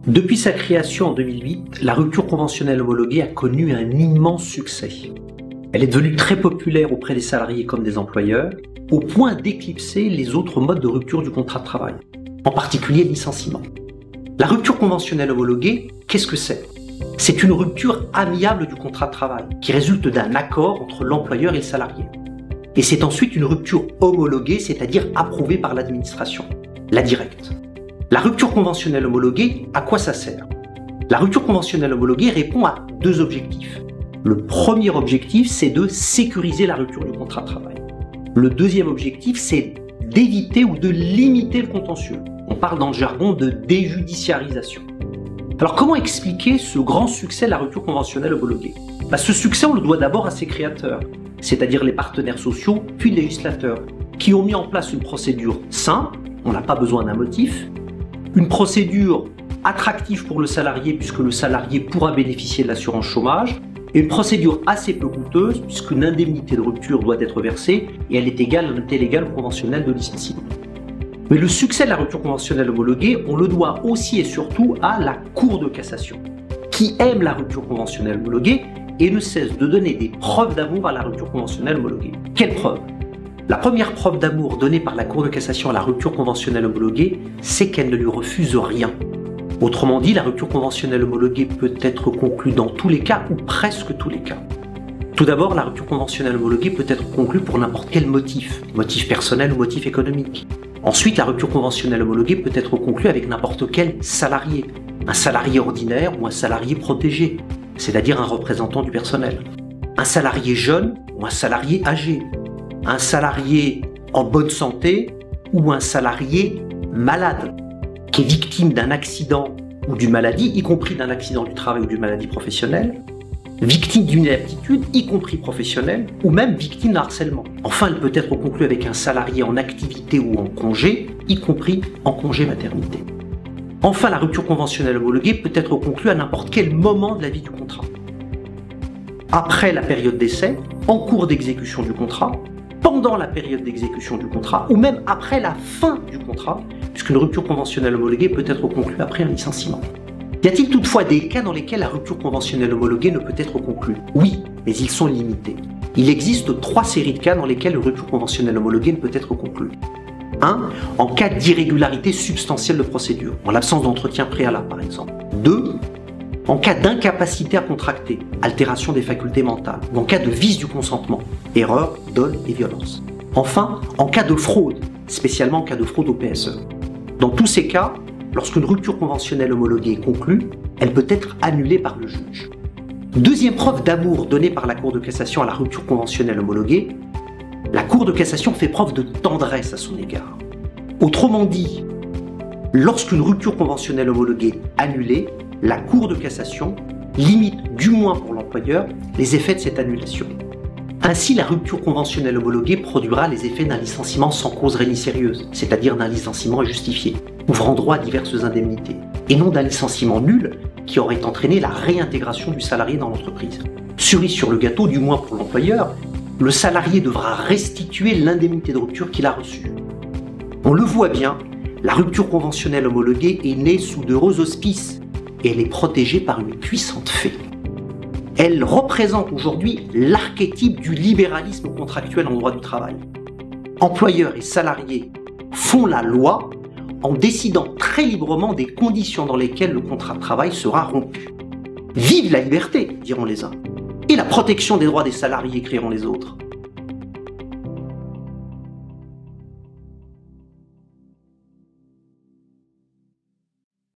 Depuis sa création en 2008, la rupture conventionnelle homologuée a connu un immense succès. Elle est devenue très populaire auprès des salariés comme des employeurs, au point d'éclipser les autres modes de rupture du contrat de travail, en particulier le licenciement. La rupture conventionnelle homologuée, qu'est-ce que c'est ? C'est une rupture amiable du contrat de travail, qui résulte d'un accord entre l'employeur et le salarié. Et c'est ensuite une rupture homologuée, c'est-à-dire approuvée par l'administration, la directe. La rupture conventionnelle homologuée, à quoi ça sert ? La rupture conventionnelle homologuée répond à deux objectifs. Le premier objectif, c'est de sécuriser la rupture du contrat de travail. Le deuxième objectif, c'est d'éviter ou de limiter le contentieux. On parle dans le jargon de déjudiciarisation. Alors comment expliquer ce grand succès de la rupture conventionnelle homologuée ? Ce succès, on le doit d'abord à ses créateurs, c'est-à-dire les partenaires sociaux, puis le législateur, qui ont mis en place une procédure simple, on n'a pas besoin d'un motif, une procédure attractive pour le salarié puisque le salarié pourra bénéficier de l'assurance chômage, et une procédure assez peu coûteuse puisqu'une indemnité de rupture doit être versée et elle est égale à l'indemnité légale ou conventionnelle de licenciement. Mais le succès de la rupture conventionnelle homologuée, on le doit aussi et surtout à la Cour de cassation, qui aime la rupture conventionnelle homologuée et ne cesse de donner des preuves d'amour à la rupture conventionnelle homologuée. Quelles preuves ? La première preuve d'amour donnée par la Cour de cassation à la rupture conventionnelle homologuée, c'est qu'elle ne lui refuse rien. Autrement dit, la rupture conventionnelle homologuée peut être conclue dans tous les cas ou presque tous les cas. Tout d'abord, la rupture conventionnelle homologuée peut être conclue pour n'importe quel motif, motif personnel ou motif économique. Ensuite, la rupture conventionnelle homologuée peut être conclue avec n'importe quel salarié, un salarié ordinaire ou un salarié protégé, c'est-à-dire un représentant du personnel, un salarié jeune ou un salarié âgé, un salarié en bonne santé ou un salarié malade, qui est victime d'un accident ou d'une maladie, y compris d'un accident du travail ou d'une maladie professionnelle, victime d'une inaptitude, y compris professionnelle, ou même victime d'un harcèlement. Enfin, elle peut être conclue avec un salarié en activité ou en congé, y compris en congé maternité. Enfin, la rupture conventionnelle homologuée peut être conclue à n'importe quel moment de la vie du contrat. Après la période d'essai, en cours d'exécution du contrat, pendant la période d'exécution du contrat, ou même après la fin du contrat, puisqu'une rupture conventionnelle homologuée peut être conclue après un licenciement. Y a-t-il toutefois des cas dans lesquels la rupture conventionnelle homologuée ne peut être conclue ? Oui, mais ils sont limités. Il existe 3 séries de cas dans lesquels une rupture conventionnelle homologuée ne peut être conclue. 1. En cas d'irrégularité substantielle de procédure, en l'absence d'entretien préalable par exemple. 2. En cas d'incapacité à contracter, altération des facultés mentales, ou en cas de vice du consentement, erreur, dol et violence. Enfin, en cas de fraude, spécialement en cas de fraude au PSE. Dans tous ces cas, lorsqu'une rupture conventionnelle homologuée est conclue, elle peut être annulée par le juge. Deuxième preuve d'amour donnée par la Cour de cassation à la rupture conventionnelle homologuée, la Cour de cassation fait preuve de tendresse à son égard. Autrement dit, lorsqu'une rupture conventionnelle homologuée est annulée, la Cour de cassation limite, du moins pour l'employeur, les effets de cette annulation. Ainsi, la rupture conventionnelle homologuée produira les effets d'un licenciement sans cause réelle ni sérieuse, c'est-à-dire d'un licenciement injustifié, ouvrant droit à diverses indemnités, et non d'un licenciement nul qui aurait entraîné la réintégration du salarié dans l'entreprise. Cerise sur le gâteau, du moins pour l'employeur, le salarié devra restituer l'indemnité de rupture qu'il a reçue. On le voit bien, la rupture conventionnelle homologuée est née sous d'heureux auspices et elle est protégée par une puissante fée. Elle représente aujourd'hui l'archétype du libéralisme contractuel en droit du travail. Employeurs et salariés font la loi en décidant très librement des conditions dans lesquelles le contrat de travail sera rompu. Vive la liberté, diront les uns, et la protection des droits des salariés, crieront les autres.